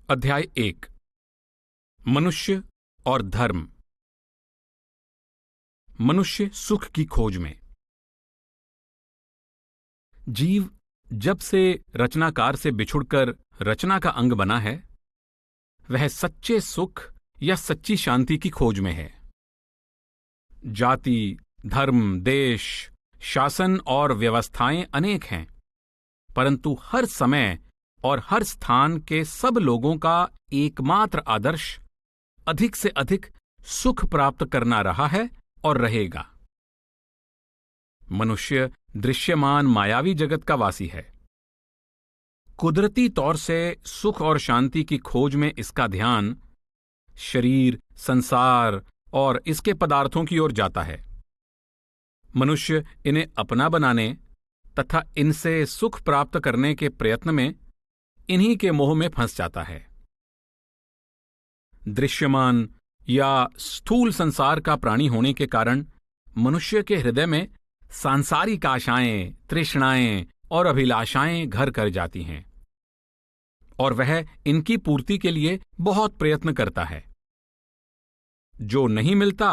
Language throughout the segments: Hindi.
अध्याय 1 मनुष्य और धर्म। मनुष्य सुख की खोज में। जीव जब से रचनाकार से बिछुड़कर रचना का अंग बना है, वह सच्चे सुख या सच्ची शांति की खोज में है। जाति, धर्म, देश, शासन और व्यवस्थाएं अनेक हैं, परंतु हर समय और हर स्थान के सब लोगों का एकमात्र आदर्श अधिक से अधिक सुख प्राप्त करना रहा है और रहेगा। मनुष्य दृश्यमान मायावी जगत का वासी है। कुदरती तौर से सुख और शांति की खोज में इसका ध्यान शरीर, संसार और इसके पदार्थों की ओर जाता है। मनुष्य इन्हें अपना बनाने तथा इनसे सुख प्राप्त करने के प्रयत्न में इन्हीं के मोह में फंस जाता है। दृश्यमान या स्थूल संसार का प्राणी होने के कारण मनुष्य के हृदय में सांसारिक आशाएं, तृष्णाएं और अभिलाषाएं घर कर जाती हैं और वह इनकी पूर्ति के लिए बहुत प्रयत्न करता है। जो नहीं मिलता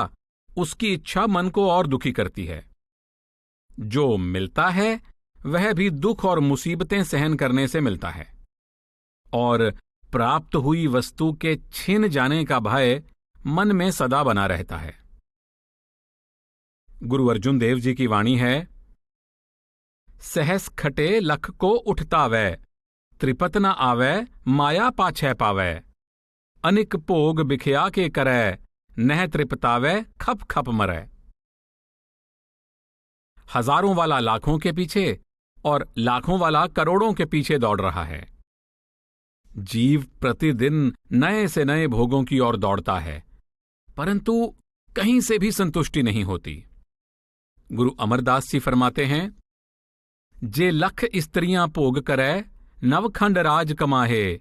उसकी इच्छा मन को और दुखी करती है। जो मिलता है वह भी दुख और मुसीबतें सहन करने से मिलता है और प्राप्त हुई वस्तु के छिन जाने का भय मन में सदा बना रहता है। गुरु अर्जुन देव जी की वाणी है, सहस खटे लख को उठतावै, त्रिपत न आवै माया पाछै पावै, अनिक भोग बिखया के करै, नह त्रिपतावै खप खप मरै। हजारों वाला लाखों के पीछे और लाखों वाला करोड़ों के पीछे दौड़ रहा है। जीव प्रतिदिन नए से नए भोगों की ओर दौड़ता है, परंतु कहीं से भी संतुष्टि नहीं होती। गुरु अमरदास जी फरमाते हैं, जे लख स्त्रियां भोग करै, नवखंड राज कमाहे,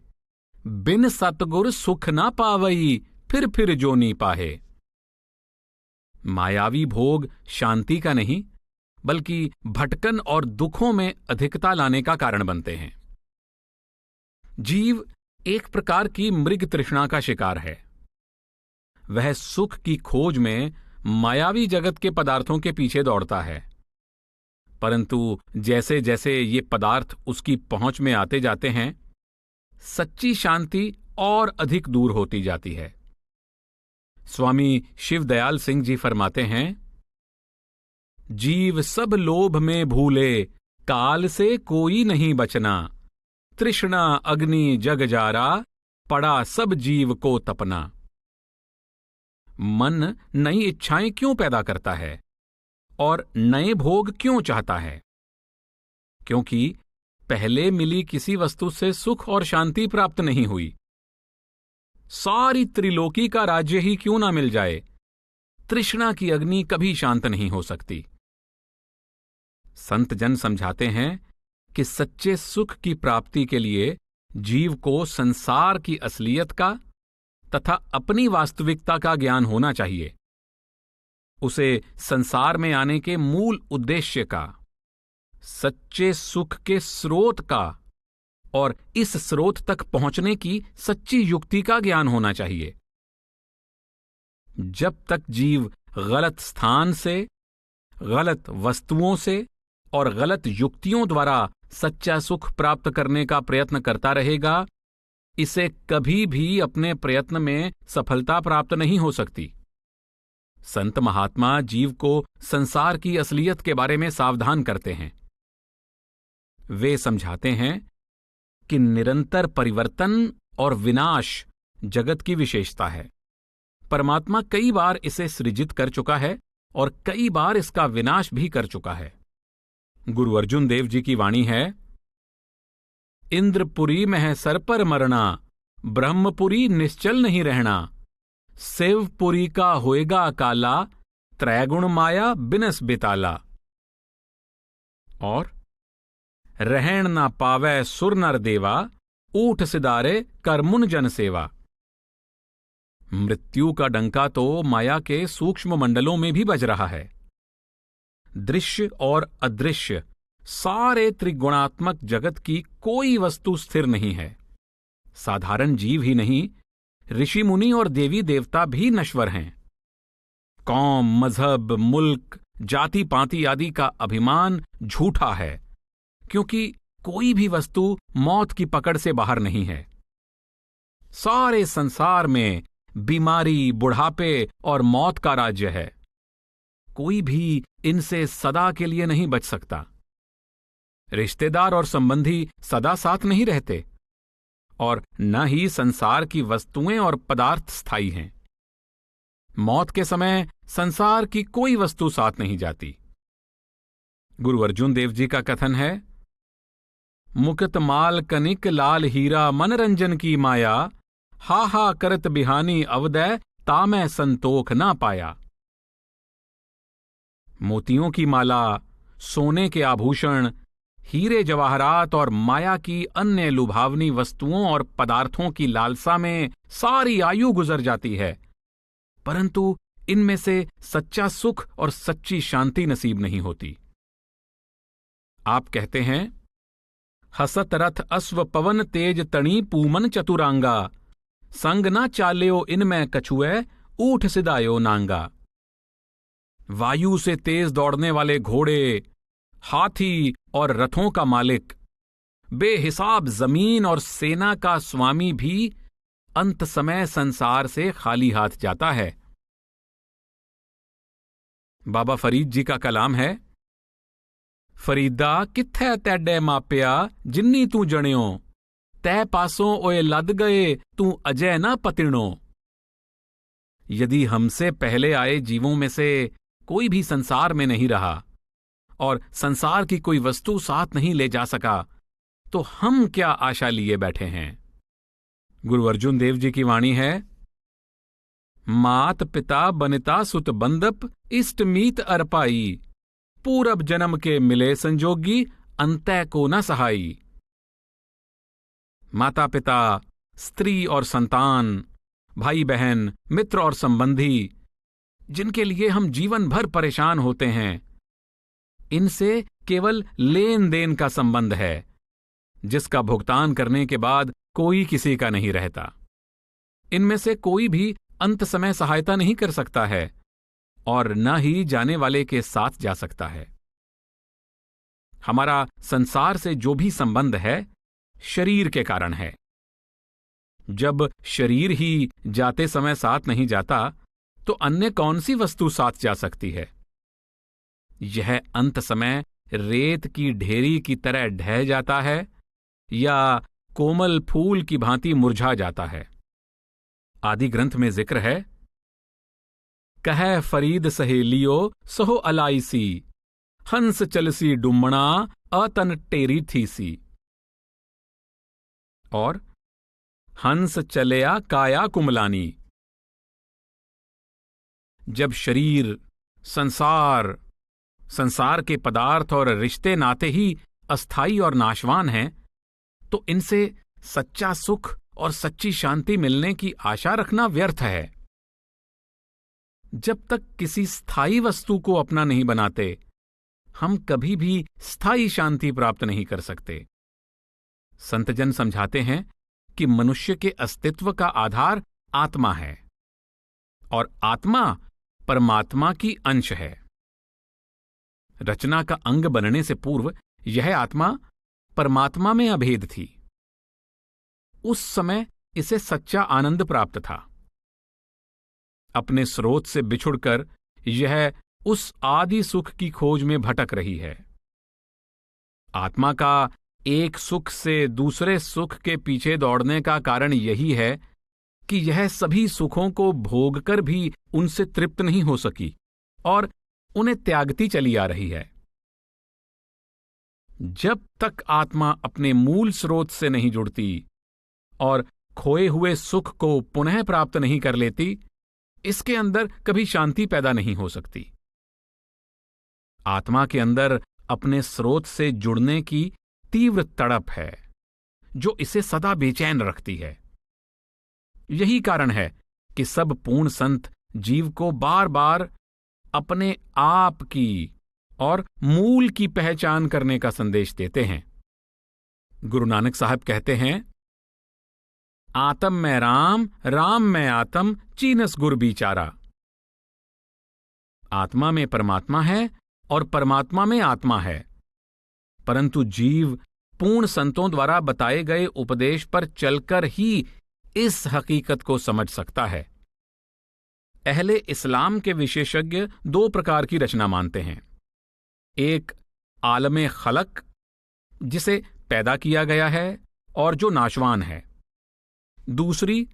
बिन सतगुर सुख ना पावई, फिर जोनी पाहे। मायावी भोग शांति का नहीं बल्कि भटकन और दुखों में अधिकता लाने का कारण बनते हैं। जीव एक प्रकार की मृग तृष्णा का शिकार है। वह सुख की खोज में मायावी जगत के पदार्थों के पीछे दौड़ता है, परंतु जैसे जैसे ये पदार्थ उसकी पहुंच में आते जाते हैं, सच्ची शांति और अधिक दूर होती जाती है। स्वामी शिवदयाल सिंह जी फरमाते हैं, जीव सब लोभ में भूले, काल से कोई नहीं बचना, तृष्णा अग्नि जग जारा, पड़ा सब जीव को तपना। मन नई इच्छाएं क्यों पैदा करता है और नए भोग क्यों चाहता है? क्योंकि पहले मिली किसी वस्तु से सुख और शांति प्राप्त नहीं हुई। सारी त्रिलोकी का राज्य ही क्यों ना मिल जाए, तृष्णा की अग्नि कभी शांत नहीं हो सकती। संत जन समझाते हैं कि सच्चे सुख की प्राप्ति के लिए जीव को संसार की असलियत का तथा अपनी वास्तविकता का ज्ञान होना चाहिए। उसे संसार में आने के मूल उद्देश्य का, सच्चे सुख के स्रोत का और इस स्रोत तक पहुंचने की सच्ची युक्ति का ज्ञान होना चाहिए। जब तक जीव गलत स्थान से, गलत वस्तुओं से और गलत युक्तियों द्वारा सच्चा सुख प्राप्त करने का प्रयत्न करता रहेगा, इसे कभी भी अपने प्रयत्न में सफलता प्राप्त नहीं हो सकती। संत महात्मा जीव को संसार की असलियत के बारे में सावधान करते हैं। वे समझाते हैं कि निरंतर परिवर्तन और विनाश जगत की विशेषता है। परमात्मा कई बार इसे सृजित कर चुका है और कई बार इसका विनाश भी कर चुका है। गुरु अर्जुन देव जी की वाणी है, इंद्रपुरी में है सर पर मरना, ब्रह्मपुरी निश्चल नहीं रहना, शिवपुरी का होएगा काला, त्रैगुण माया बिनस बिताला। और रहन ना पावै सुर नर देवा, ऊठ सिदारे कर मुन जन सेवा। मृत्यु का डंका तो माया के सूक्ष्म मंडलों में भी बज रहा है। दृश्य और अदृश्य सारे त्रिगुणात्मक जगत की कोई वस्तु स्थिर नहीं है। साधारण जीव ही नहीं, ऋषि मुनि और देवी देवता भी नश्वर हैं। कौम, मजहब, मुल्क, जाति पाति आदि का अभिमान झूठा है, क्योंकि कोई भी वस्तु मौत की पकड़ से बाहर नहीं है। सारे संसार में बीमारी, बुढ़ापे और मौत का राज्य है। कोई भी इनसे सदा के लिए नहीं बच सकता। रिश्तेदार और संबंधी सदा साथ नहीं रहते, और न ही संसार की वस्तुएं और पदार्थ स्थायी हैं। मौत के समय संसार की कोई वस्तु साथ नहीं जाती। गुरु अर्जुन देव जी का कथन है, मुकुत माल कनिक लाल हीरा मनरंजन की माया, हा हा करत बिहानी अवदय तामै संतोख ना पाया। मोतियों की माला, सोने के आभूषण, हीरे जवाहरात और माया की अन्य लुभावनी वस्तुओं और पदार्थों की लालसा में सारी आयु गुजर जाती है, परंतु इनमें से सच्चा सुख और सच्ची शांति नसीब नहीं होती। आप कहते हैं, हसत रथ अश्व पवन तेज तणी पूमन चतुरांगा, संग ना चाल्यो इनमें कछुए ऊठ सिदायो नांगा। वायु से तेज दौड़ने वाले घोड़े, हाथी और रथों का मालिक, बेहिसाब जमीन और सेना का स्वामी भी अंत समय संसार से खाली हाथ जाता है। बाबा फरीद जी का कलाम है, फरीदा कित्थे तैडे मापिया जिन्नी तू जणियो, तै पासों ओए लद गए तू अजय ना पतिणो। यदि हमसे पहले आए जीवों में से कोई भी संसार में नहीं रहा और संसार की कोई वस्तु साथ नहीं ले जा सका, तो हम क्या आशा लिए बैठे हैं। गुरु अर्जुन देव जी की वाणी है, मात पिता बनिता सुत बंदप इष्ट मीत अरपाई, पूरब जन्म के मिले संजोगी अंतः को न सहाई। माता पिता, स्त्री और संतान, भाई बहन, मित्र और संबंधी, जिनके लिए हम जीवन भर परेशान होते हैं, इनसे केवल लेन देन का संबंध है, जिसका भुगतान करने के बाद कोई किसी का नहीं रहता। इनमें से कोई भी अंत समय सहायता नहीं कर सकता है और न ही जाने वाले के साथ जा सकता है। हमारा संसार से जो भी संबंध है, शरीर के कारण है। जब शरीर ही जाते समय साथ नहीं जाता, तो अन्य कौन सी वस्तु साथ जा सकती है। यह अंत समय रेत की ढेरी की तरह ढह जाता है या कोमल फूल की भांति मुरझा जाता है। आदि ग्रंथ में जिक्र है, कह फरीद सहेलियो सहो अलाइसी, हंस चलसी डुमणा अतन टेरी थीसी। और हंस चलया काया कुमलानी। जब शरीर, संसार के पदार्थ और रिश्ते नाते ही अस्थाई और नाशवान हैं, तो इनसे सच्चा सुख और सच्ची शांति मिलने की आशा रखना व्यर्थ है। जब तक किसी स्थायी वस्तु को अपना नहीं बनाते, हम कभी भी स्थायी शांति प्राप्त नहीं कर सकते। संतजन समझाते हैं कि मनुष्य के अस्तित्व का आधार आत्मा है और आत्मा परमात्मा की अंश है। रचना का अंग बनने से पूर्व यह आत्मा परमात्मा में अभेद थी। उस समय इसे सच्चा आनंद प्राप्त था। अपने स्रोत से बिछुड़कर यह उस आदि सुख की खोज में भटक रही है। आत्मा का एक सुख से दूसरे सुख के पीछे दौड़ने का कारण यही है कि यह सभी सुखों को भोगकर भी उनसे तृप्त नहीं हो सकी और उन्हें त्यागती चली आ रही है। जब तक आत्मा अपने मूल स्रोत से नहीं जुड़ती और खोए हुए सुख को पुनः प्राप्त नहीं कर लेती, इसके अंदर कभी शांति पैदा नहीं हो सकती। आत्मा के अंदर अपने स्रोत से जुड़ने की तीव्र तड़प है, जो इसे सदा बेचैन रखती है। यही कारण है कि सब पूर्ण संत जीव को बार बार अपने आप की और मूल की पहचान करने का संदेश देते हैं। गुरु नानक साहब कहते हैं, आत्म में राम, राम में आत्म, चीनस गुर बिचारा। आत्मा में परमात्मा है और परमात्मा में आत्मा है, परंतु जीव पूर्ण संतों द्वारा बताए गए उपदेश पर चलकर ही इस हकीकत को समझ सकता है। अहले इस्लाम के विशेषज्ञ दो प्रकार की रचना मानते हैं। एक आलमे खलक, जिसे पैदा किया गया है और जो नाशवान है। दूसरी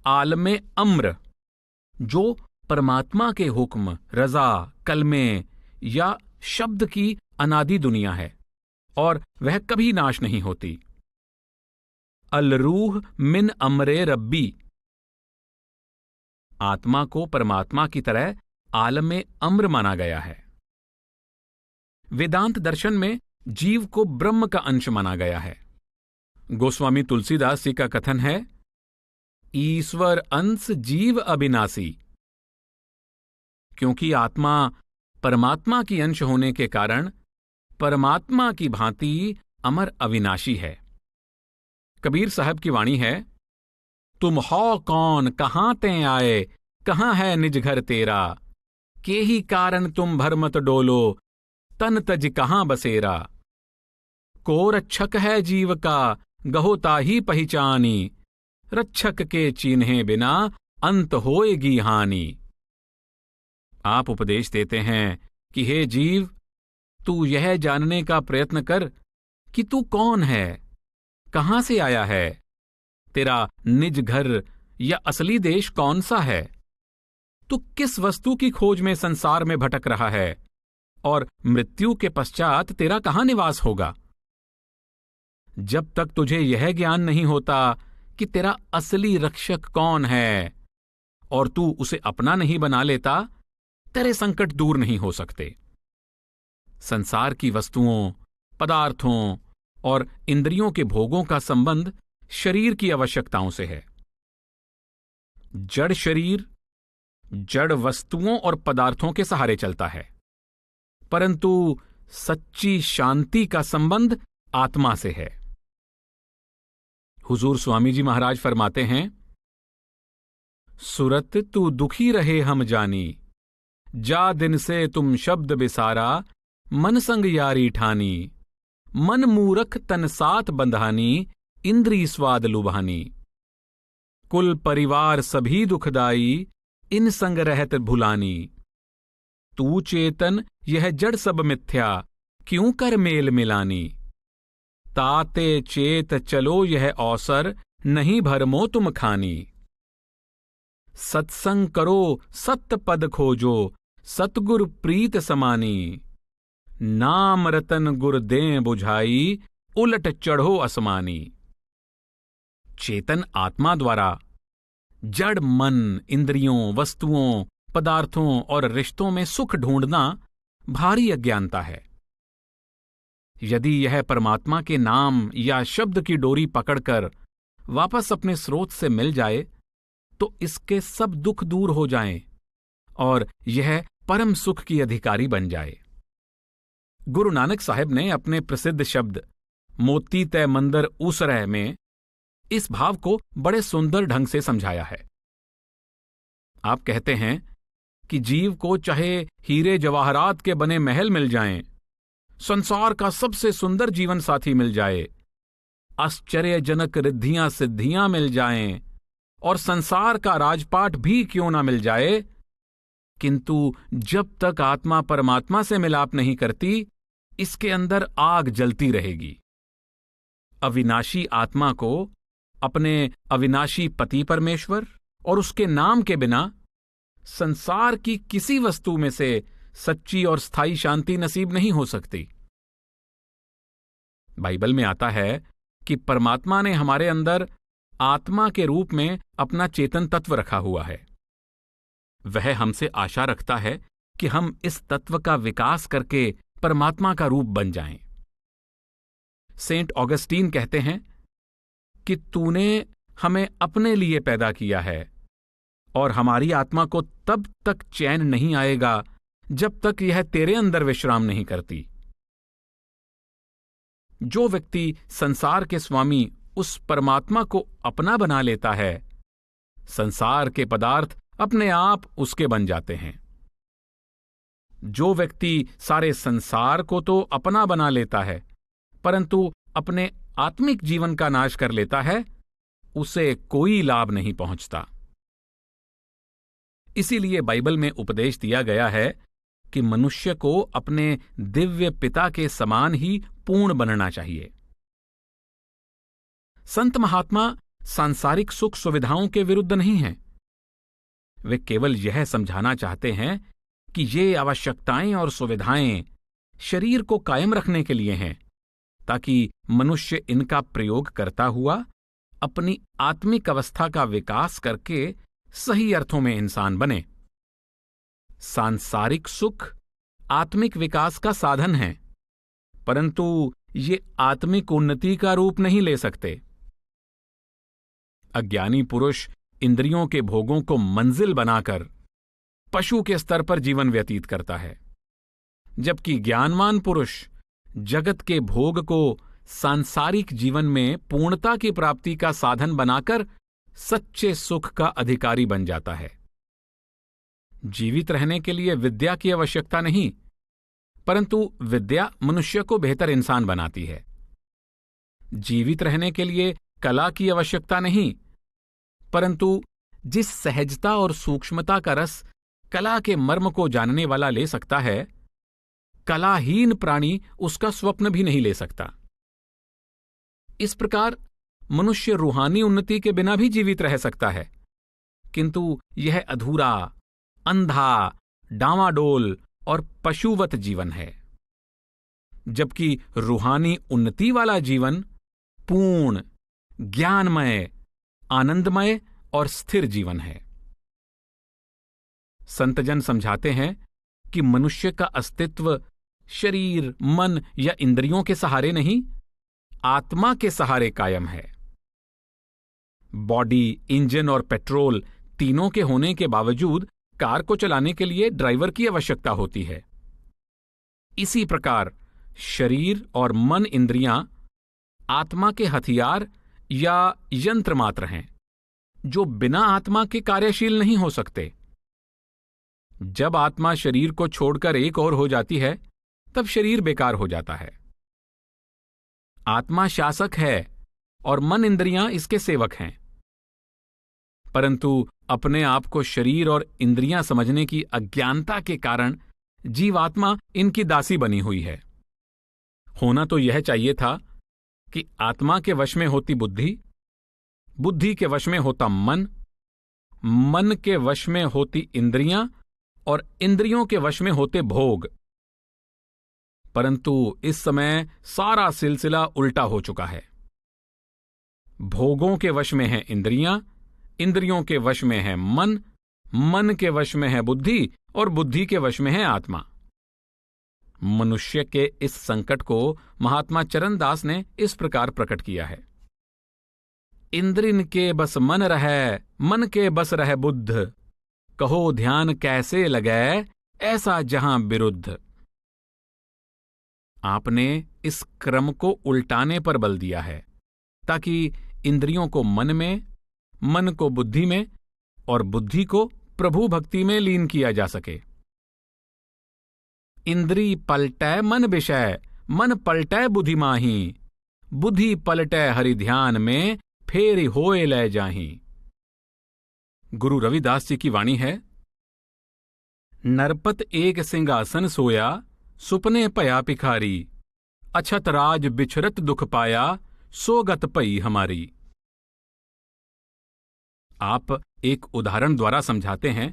आलमे अम्र, जो परमात्मा के हुक्म, रजा, कलमे या शब्द की अनादि दुनिया है और वह कभी नाश नहीं होती। अल रूह मिन अमरे रब्बी, आत्मा को परमात्मा की तरह आलमे अम्र माना गया है। वेदांत दर्शन में जीव को ब्रह्म का अंश माना गया है। गोस्वामी तुलसीदास जी का कथन है, ईश्वर अंश जीव अविनाशी। क्योंकि आत्मा परमात्मा की अंश होने के कारण परमात्मा की भांति अमर अविनाशी है। कबीर साहब की वाणी है, तुम हो कौन, कहां ते आए, कहां है निज घर तेरा, के ही कारण तुम भरमत डोलो, तन तज कहां बसेरा। को रक्षक है जीव का, गहो ताही पहचानी, रक्षक के चिन्हे बिना अंत होएगी हानि। आप उपदेश देते हैं कि हे जीव, तू यह जानने का प्रयत्न कर कि तू कौन है, कहां से आया है, तेरा निज घर या असली देश कौन सा है, तू किस वस्तु की खोज में संसार में भटक रहा है और मृत्यु के पश्चात तेरा कहां निवास होगा। जब तक तुझे यह ज्ञान नहीं होता कि तेरा असली रक्षक कौन है और तू उसे अपना नहीं बना लेता, तेरे संकट दूर नहीं हो सकते। संसार की वस्तुओं, पदार्थों और इंद्रियों के भोगों का संबंध शरीर की आवश्यकताओं से है। जड़ शरीर जड़ वस्तुओं और पदार्थों के सहारे चलता है, परंतु सच्ची शांति का संबंध आत्मा से है। हुजूर स्वामी जी महाराज फरमाते हैं, सुरत तू दुखी रहे हम जानी, जा दिन से तुम शब्द बिसारा, मन संग यारी ठानी, मन मूरख तन साथ बंधानी, इंद्री स्वाद लुभानी। कुल परिवार सभी दुखदाई, इन संग रहत भुलानी। तू चेतन यह जड़ सब मिथ्या, क्यों कर मेल मिलानी। ताते चेत चलो यह अवसर, नहीं भरमो तुम खानी। सत्संग करो सत्य पद खोजो, सतगुर प्रीत समानी। नाम रतन गुर दें बुझाई, उलट चढ़ो असमानी। चेतन आत्मा द्वारा जड़ मन, इंद्रियों, वस्तुओं, पदार्थों और रिश्तों में सुख ढूंढना भारी अज्ञानता है। यदि यह परमात्मा के नाम या शब्द की डोरी पकड़कर वापस अपने स्रोत से मिल जाए तो इसके सब दुख दूर हो जाएं और यह परम सुख की अधिकारी बन जाए। गुरु नानक साहिब ने अपने प्रसिद्ध शब्द मोती तय मंदर ऊसरह में इस भाव को बड़े सुंदर ढंग से समझाया है। आप कहते हैं कि जीव को चाहे हीरे जवाहरात के बने महल मिल जाएं, संसार का सबसे सुंदर जीवन साथी मिल जाए, आश्चर्यजनक रिद्धियां सिद्धियां मिल जाएं और संसार का राजपाट भी क्यों ना मिल जाए, किंतु जब तक आत्मा परमात्मा से मिलाप नहीं करती, इसके अंदर आग जलती रहेगी। अविनाशी आत्मा को अपने अविनाशी पति परमेश्वर और उसके नाम के बिना संसार की किसी वस्तु में से सच्ची और स्थायी शांति नसीब नहीं हो सकती। बाइबल में आता है कि परमात्मा ने हमारे अंदर आत्मा के रूप में अपना चेतन तत्व रखा हुआ है। वह हमसे आशा रखता है कि हम इस तत्व का विकास करके परमात्मा का रूप बन जाएं। सेंट ऑगस्टीन कहते हैं कि तूने हमें अपने लिए पैदा किया है और हमारी आत्मा को तब तक चैन नहीं आएगा जब तक यह तेरे अंदर विश्राम नहीं करती। जो व्यक्ति संसार के स्वामी उस परमात्मा को अपना बना लेता है, संसार के पदार्थ अपने आप उसके बन जाते हैं। जो व्यक्ति सारे संसार को तो अपना बना लेता है, परंतु अपने आत्मिक जीवन का नाश कर लेता है, उसे कोई लाभ नहीं पहुंचता। इसीलिए बाइबल में उपदेश दिया गया है कि मनुष्य को अपने दिव्य पिता के समान ही पूर्ण बनना चाहिए। संत महात्मा सांसारिक सुख सुविधाओं के विरुद्ध नहीं हैं। वे केवल यह समझाना चाहते हैं कि ये आवश्यकताएं और सुविधाएं शरीर को कायम रखने के लिए हैं, ताकि मनुष्य इनका प्रयोग करता हुआ अपनी आत्मिक अवस्था का विकास करके सही अर्थों में इंसान बने। सांसारिक सुख आत्मिक विकास का साधन है, परंतु ये आत्मिक उन्नति का रूप नहीं ले सकते। अज्ञानी पुरुष इंद्रियों के भोगों को मंजिल बनाकर पशु के स्तर पर जीवन व्यतीत करता है, जबकि ज्ञानवान पुरुष जगत के भोग को सांसारिक जीवन में पूर्णता की प्राप्ति का साधन बनाकर सच्चे सुख का अधिकारी बन जाता है। जीवित रहने के लिए विद्या की आवश्यकता नहीं, परंतु विद्या मनुष्य को बेहतर इंसान बनाती है। जीवित रहने के लिए कला की आवश्यकता नहीं, परंतु जिस सहजता और सूक्ष्मता का रस कला के मर्म को जानने वाला ले सकता है, कलाहीन प्राणी उसका स्वप्न भी नहीं ले सकता। इस प्रकार मनुष्य रूहानी उन्नति के बिना भी जीवित रह सकता है, किंतु यह अधूरा, अंधा, डामाडोल और पशुवत जीवन है, जबकि रूहानी उन्नति वाला जीवन पूर्ण, ज्ञानमय, आनंदमय और स्थिर जीवन है। संतजन समझाते हैं कि मनुष्य का अस्तित्व शरीर, मन या इंद्रियों के सहारे नहीं, आत्मा के सहारे कायम है। बॉडी, इंजन और पेट्रोल तीनों के होने के बावजूद कार को चलाने के लिए ड्राइवर की आवश्यकता होती है। इसी प्रकार शरीर और मन, इंद्रियां आत्मा के हथियार या यंत्र मात्र हैं, जो बिना आत्मा के कार्यशील नहीं हो सकते। जब आत्मा शरीर को छोड़कर एक और हो जाती है, तब शरीर बेकार हो जाता है। आत्मा शासक है और मन, इंद्रियां इसके सेवक हैं, परंतु अपने आप को शरीर और इंद्रियां समझने की अज्ञानता के कारण जीवात्मा इनकी दासी बनी हुई है। होना तो यह चाहिए था कि आत्मा के वश में होती बुद्धि, बुद्धि के वश में होता मन, मन के वश में होती इंद्रियां और इंद्रियों के वश में होते भोग। परंतु इस समय सारा सिलसिला उल्टा हो चुका है। भोगों के वश में है इंद्रियां, इंद्रियों के वश में है मन, मन के वश में है बुद्धि और बुद्धि के वश में है आत्मा। मनुष्य के इस संकट को महात्मा चरणदास ने इस प्रकार प्रकट किया है। इंद्रिन के बस मन रहे, मन के बस रहे बुद्ध, कहो ध्यान कैसे लगे, ऐसा जहां विरुद्ध। आपने इस क्रम को उल्टाने पर बल दिया है, ताकि इंद्रियों को मन में, मन को बुद्धि में और बुद्धि को प्रभु भक्ति में लीन किया जा सके। इंद्री पलटै मन विषय, मन पलटै बुद्धि माही, बुद्धि पलटै हरि ध्यान में, फेर होए ले जाही। गुरु रविदास जी की वाणी है, नरपत एक सिंहासन सोया, सुपने पया पिखारी, अछत राज बिछरत दुख पाया, सोगत पई हमारी। आप एक उदाहरण द्वारा समझाते हैं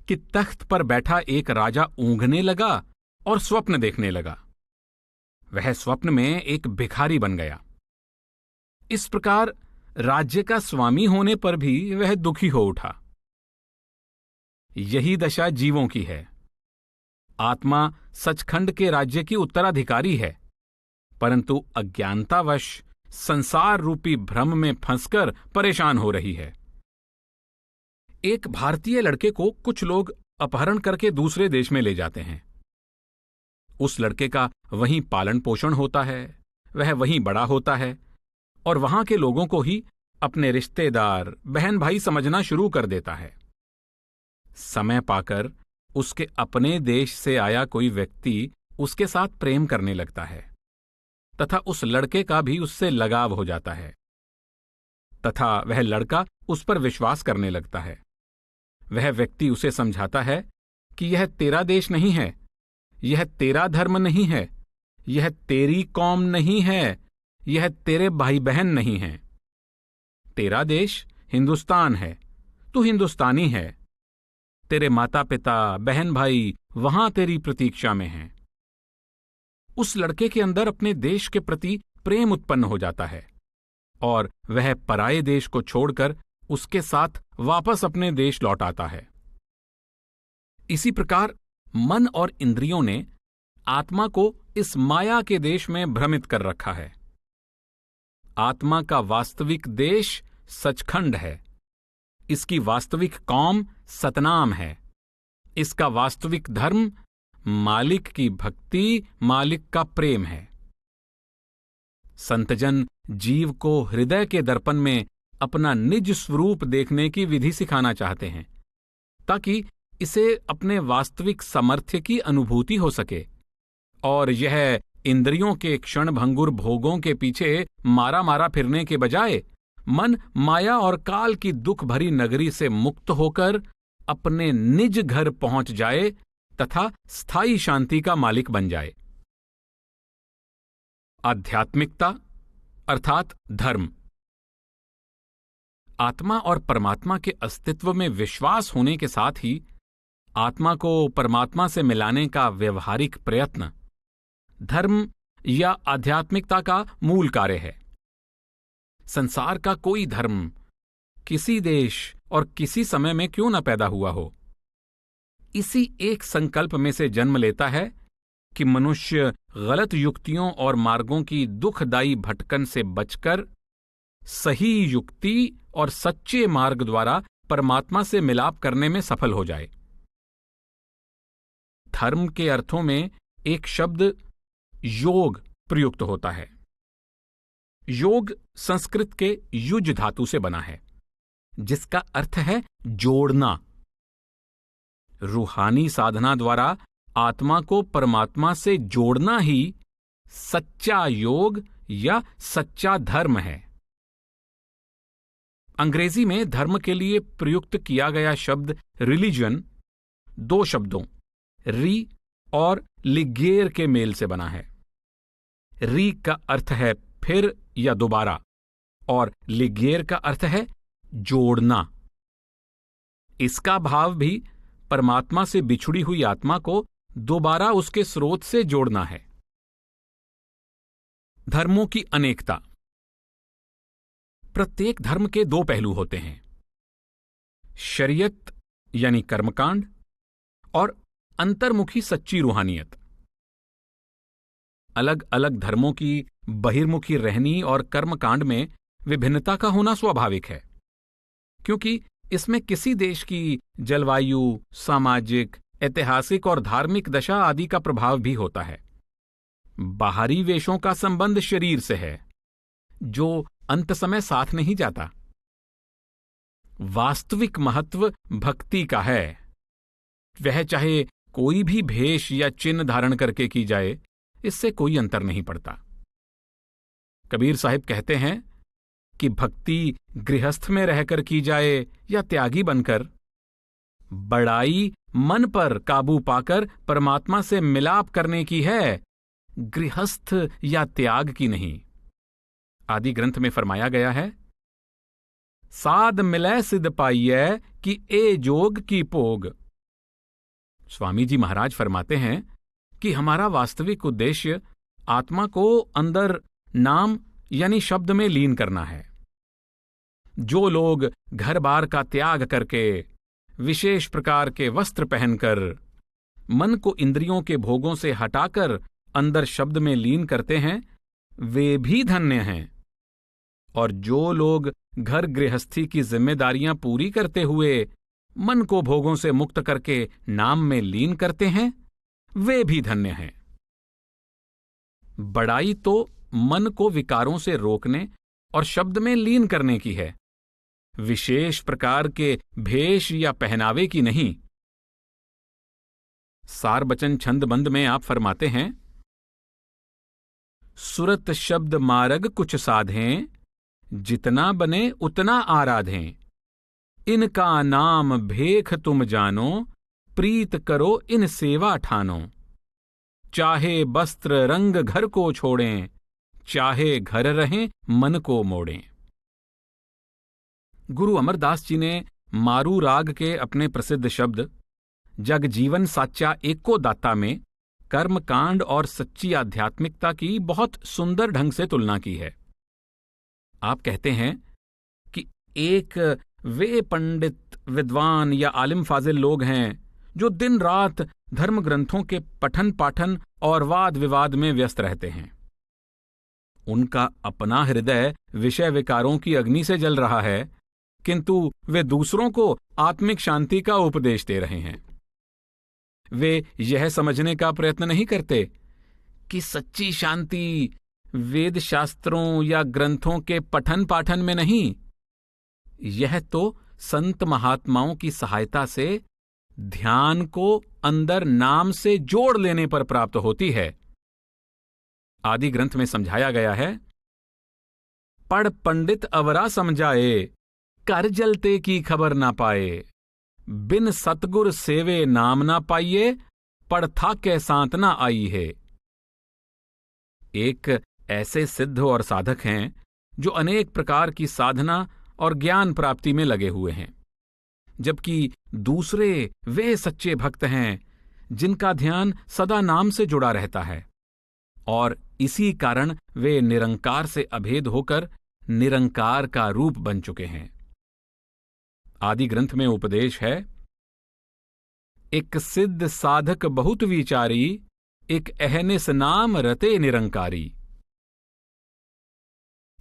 कि तख्त पर बैठा एक राजा ऊँघने लगा और स्वप्न देखने लगा। वह स्वप्न में एक भिखारी बन गया। इस प्रकार राज्य का स्वामी होने पर भी वह दुखी हो उठा। यही दशा जीवों की है। आत्मा सचखंड के राज्य की उत्तराधिकारी है, परंतु अज्ञानतावश संसार रूपी भ्रम में फंसकर परेशान हो रही है। एक भारतीय लड़के को कुछ लोग अपहरण करके दूसरे देश में ले जाते हैं। उस लड़के का वहीं पालन पोषण होता है, वह वहीं बड़ा होता है और वहां के लोगों को ही अपने रिश्तेदार, बहन भाई समझना शुरू कर देता है। समय पाकर उसके अपने देश से आया कोई व्यक्ति उसके साथ प्रेम करने लगता है तथा उस लड़के का भी उससे लगाव हो जाता है तथा वह लड़का उस पर विश्वास करने लगता है। वह व्यक्ति उसे समझाता है कि यह तेरा देश नहीं है, यह तेरा धर्म नहीं है, यह तेरी कौम नहीं है, यह तेरे भाई बहन नहीं है। तेरा देश हिंदुस्तान है, तू हिंदुस्तानी है, तेरे माता पिता, बहन भाई वहां तेरी प्रतीक्षा में हैं। उस लड़के के अंदर अपने देश के प्रति प्रेम उत्पन्न हो जाता है और वह पराये देश को छोड़कर उसके साथ वापस अपने देश लौट आता है। इसी प्रकार मन और इंद्रियों ने आत्मा को इस माया के देश में भ्रमित कर रखा है। आत्मा का वास्तविक देश सचखंड है, इसकी वास्तविक कौम सतनाम है, इसका वास्तविक धर्म मालिक की भक्ति, मालिक का प्रेम है। संतजन जीव को हृदय के दर्पण में अपना निज स्वरूप देखने की विधि सिखाना चाहते हैं ताकि इसे अपने वास्तविक सामर्थ्य की अनुभूति हो सके और यह इंद्रियों के क्षणभंगुर भोगों के पीछे मारा मारा फिरने के बजाय मन माया और काल की दुख भरी नगरी से मुक्त होकर अपने निज घर पहुंच जाए तथा स्थायी शांति का मालिक बन जाए। आध्यात्मिकता अर्थात धर्म। आत्मा और परमात्मा के अस्तित्व में विश्वास होने के साथ ही आत्मा को परमात्मा से मिलाने का व्यवहारिक प्रयत्न धर्म या आध्यात्मिकता का मूल कार्य है। संसार का कोई धर्म किसी देश और किसी समय में क्यों न पैदा हुआ हो, इसी एक संकल्प में से जन्म लेता है कि मनुष्य गलत युक्तियों और मार्गों की दुखदायी भटकन से बचकर सही युक्ति और सच्चे मार्ग द्वारा परमात्मा से मिलाप करने में सफल हो जाए। धर्म के अर्थों में एक शब्द योग प्रयुक्त होता है। योग संस्कृत के युज धातु से बना है जिसका अर्थ है जोड़ना। रूहानी साधना द्वारा आत्मा को परमात्मा से जोड़ना ही सच्चा योग या सच्चा धर्म है। अंग्रेजी में धर्म के लिए प्रयुक्त किया गया शब्द रिलीजन दो शब्दों री और लिगेर के मेल से बना है। री का अर्थ है फिर या दोबारा और लिगेर का अर्थ है जोड़ना। इसका भाव भी परमात्मा से बिछुड़ी हुई आत्मा को दोबारा उसके स्रोत से जोड़ना है। धर्मों की अनेकता। प्रत्येक धर्म के दो पहलू होते हैं, शरीयत यानी कर्मकांड और अंतर्मुखी सच्ची रूहानियत। अलग अलग धर्मों की बहिर्मुखी रहनी और कर्मकांड में विभिन्नता का होना स्वाभाविक है, क्योंकि इसमें किसी देश की जलवायु, सामाजिक, ऐतिहासिक और धार्मिक दशा आदि का प्रभाव भी होता है। बाहरी वेशों का संबंध शरीर से है जो अंत समय साथ नहीं जाता। वास्तविक महत्व भक्ति का है, वह चाहे कोई भी भेष या चिन्ह धारण करके की जाए, इससे कोई अंतर नहीं पड़ता। कबीर साहिब कहते हैं कि भक्ति गृहस्थ में रहकर की जाए या त्यागी बनकर, बड़ाई मन पर काबू पाकर परमात्मा से मिलाप करने की है, गृहस्थ या त्याग की नहीं। आदि ग्रंथ में फरमाया गया है, साध मिलै सिद्ध पाइयै कि ए जोग की पोग। स्वामी जी महाराज फरमाते हैं कि हमारा वास्तविक उद्देश्य आत्मा को अंदर नाम यानी शब्द में लीन करना है। जो लोग घर बार का त्याग करके विशेष प्रकार के वस्त्र पहनकर मन को इंद्रियों के भोगों से हटाकर अंदर शब्द में लीन करते हैं, वे भी धन्य हैं। और जो लोग घर गृहस्थी की जिम्मेदारियां पूरी करते हुए मन को भोगों से मुक्त करके नाम में लीन करते हैं, वे भी धन्य हैं। बड़ाई तो मन को विकारों से रोकने और शब्द में लीन करने की है, विशेष प्रकार के भेष या पहनावे की नहीं। सारबचन छंदबंद में आप फरमाते हैं, सुरत शब्द मार्ग कुछ साधें, जितना बने उतना आराधें। इनका नाम भेख तुम जानो, प्रीत करो इन सेवा ठानो। चाहे वस्त्र रंग घर को छोड़ें, चाहे घर रहें मन को मोड़ें। गुरु अमरदास जी ने मारू राग के अपने प्रसिद्ध शब्द जग जीवन साचा एको दाता में कर्मकांड और सच्ची आध्यात्मिकता की बहुत सुंदर ढंग से तुलना की है। आप कहते हैं कि एक वे पंडित, विद्वान या आलिम फाजिल लोग हैं जो दिन रात धर्म ग्रंथों के पठन पाठन और वाद विवाद में व्यस्त रहते हैं। उनका अपना हृदय विषय विकारों की अग्नि से जल रहा है, किंतु वे दूसरों को आत्मिक शांति का उपदेश दे रहे हैं। वे यह समझने का प्रयत्न नहीं करते कि सच्ची शांति वेद शास्त्रों या ग्रंथों के पठन पाठन में नहीं, यह तो संत महात्माओं की सहायता से ध्यान को अंदर नाम से जोड़ लेने पर प्राप्त होती है। आदि ग्रंथ में समझाया गया है, पढ़ पंडित अवरा समझाए, कर जलते की खबर ना पाए। बिन सतगुर सेवे नाम ना पाइए, पढ़ था के सांत ना आई है। एक ऐसे सिद्ध और साधक हैं जो अनेक प्रकार की साधना और ज्ञान प्राप्ति में लगे हुए हैं, जबकि दूसरे वे सच्चे भक्त हैं जिनका ध्यान सदा नाम से जुड़ा रहता है, और इसी कारण वे निरंकार से अभेद होकर निरंकार का रूप बन चुके हैं। आदि ग्रंथ में उपदेश है, एक सिद्ध साधक बहुत विचारी, एक अहनिस नाम रते निरंकारी।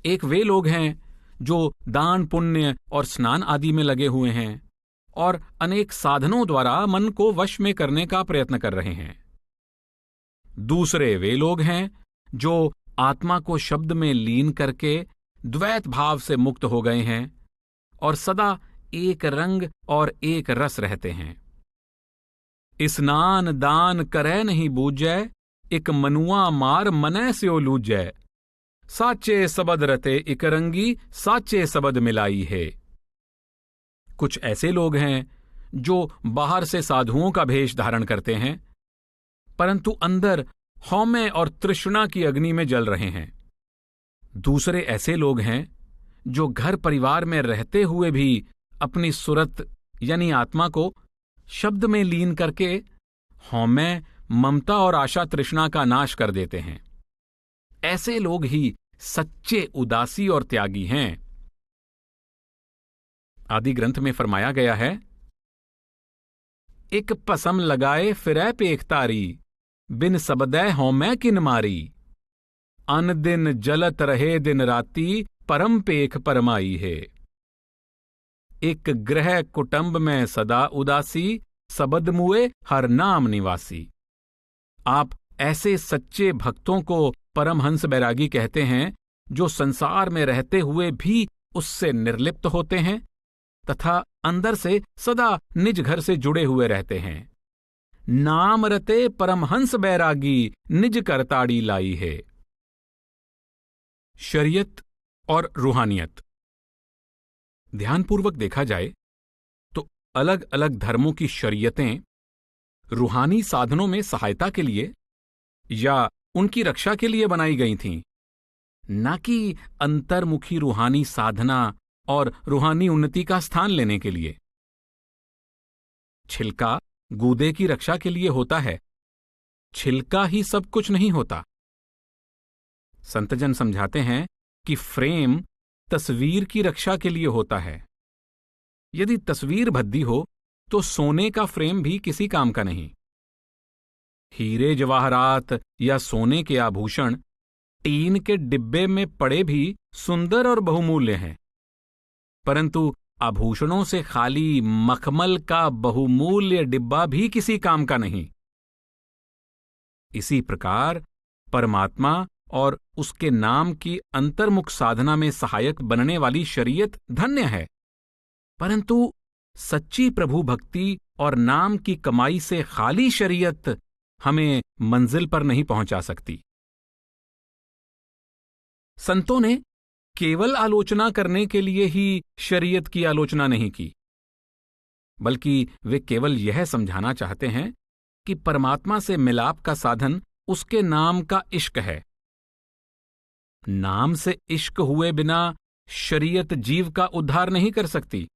एक वे लोग हैं जो दान पुण्य और स्नान आदि में लगे हुए हैं और अनेक साधनों द्वारा मन को वश में करने का प्रयत्न कर रहे हैं। दूसरे वे लोग हैं जो आत्मा को शब्द में लीन करके द्वैत भाव से मुक्त हो गए हैं और सदा एक रंग और एक रस रहते हैं। स्नान दान करे नहीं बूझै, एक मनुआ मार मनै स्यो लूझै। साचे सबद रते इक रंगी, साचे सबद मिलाई है। कुछ ऐसे लोग हैं जो बाहर से साधुओं का भेष धारण करते हैं, परंतु अंदर हौमे और तृष्णा की अग्नि में जल रहे हैं। दूसरे ऐसे लोग हैं जो घर परिवार में रहते हुए भी अपनी सुरत यानी आत्मा को शब्द में लीन करके हौमे, ममता और आशा तृष्णा का नाश कर देते हैं। ऐसे लोग ही सच्चे उदासी और त्यागी हैं। आदि ग्रंथ में फरमाया गया है, एक पसम लगाए फिरै पेखतारी, बिन सबदै हौमै किन मारी। अन दिन जलत रहे दिन राती, परम पेख परमाई है। एक ग्रह कुटुंब में सदा उदासी, सबद मुए हर नाम निवासी। आप ऐसे सच्चे भक्तों को परमहंस बैरागी कहते हैं जो संसार में रहते हुए भी उससे निर्लिप्त होते हैं तथा अंदर से सदा निज घर से जुड़े हुए रहते हैं। नाम रते परमहंस बैरागी, निज करताड़ी लाई है। शरीयत और रूहानियत। ध्यानपूर्वक देखा जाए तो अलग अलग धर्मों की शरीयतें रूहानी साधनों में सहायता के लिए या उनकी रक्षा के लिए बनाई गई थीं, न कि अंतर्मुखी रूहानी साधना और रूहानी उन्नति का स्थान लेने के लिए। छिलका गूदे की रक्षा के लिए होता है, छिलका ही सब कुछ नहीं होता। संतजन समझाते हैं कि फ्रेम तस्वीर की रक्षा के लिए होता है। यदि तस्वीर भद्दी हो तो सोने का फ्रेम भी किसी काम का नहीं। हीरे जवाहरात या सोने के आभूषण टीन के डिब्बे में पड़े भी सुंदर और बहुमूल्य हैं, परंतु आभूषणों से खाली मखमल का बहुमूल्य डिब्बा भी किसी काम का नहीं। इसी प्रकार परमात्मा और उसके नाम की अंतर्मुख साधना में सहायक बनने वाली शरीयत धन्य है, परंतु सच्ची प्रभु भक्ति और नाम की कमाई से खाली शरीयत हमें मंजिल पर नहीं पहुंचा सकती। संतों ने केवल आलोचना करने के लिए ही शरीयत की आलोचना नहीं की, बल्कि वे केवल यह समझाना चाहते हैं कि परमात्मा से मिलाप का साधन उसके नाम का इश्क है। नाम से इश्क हुए बिना शरीयत जीव का उद्धार नहीं कर सकती।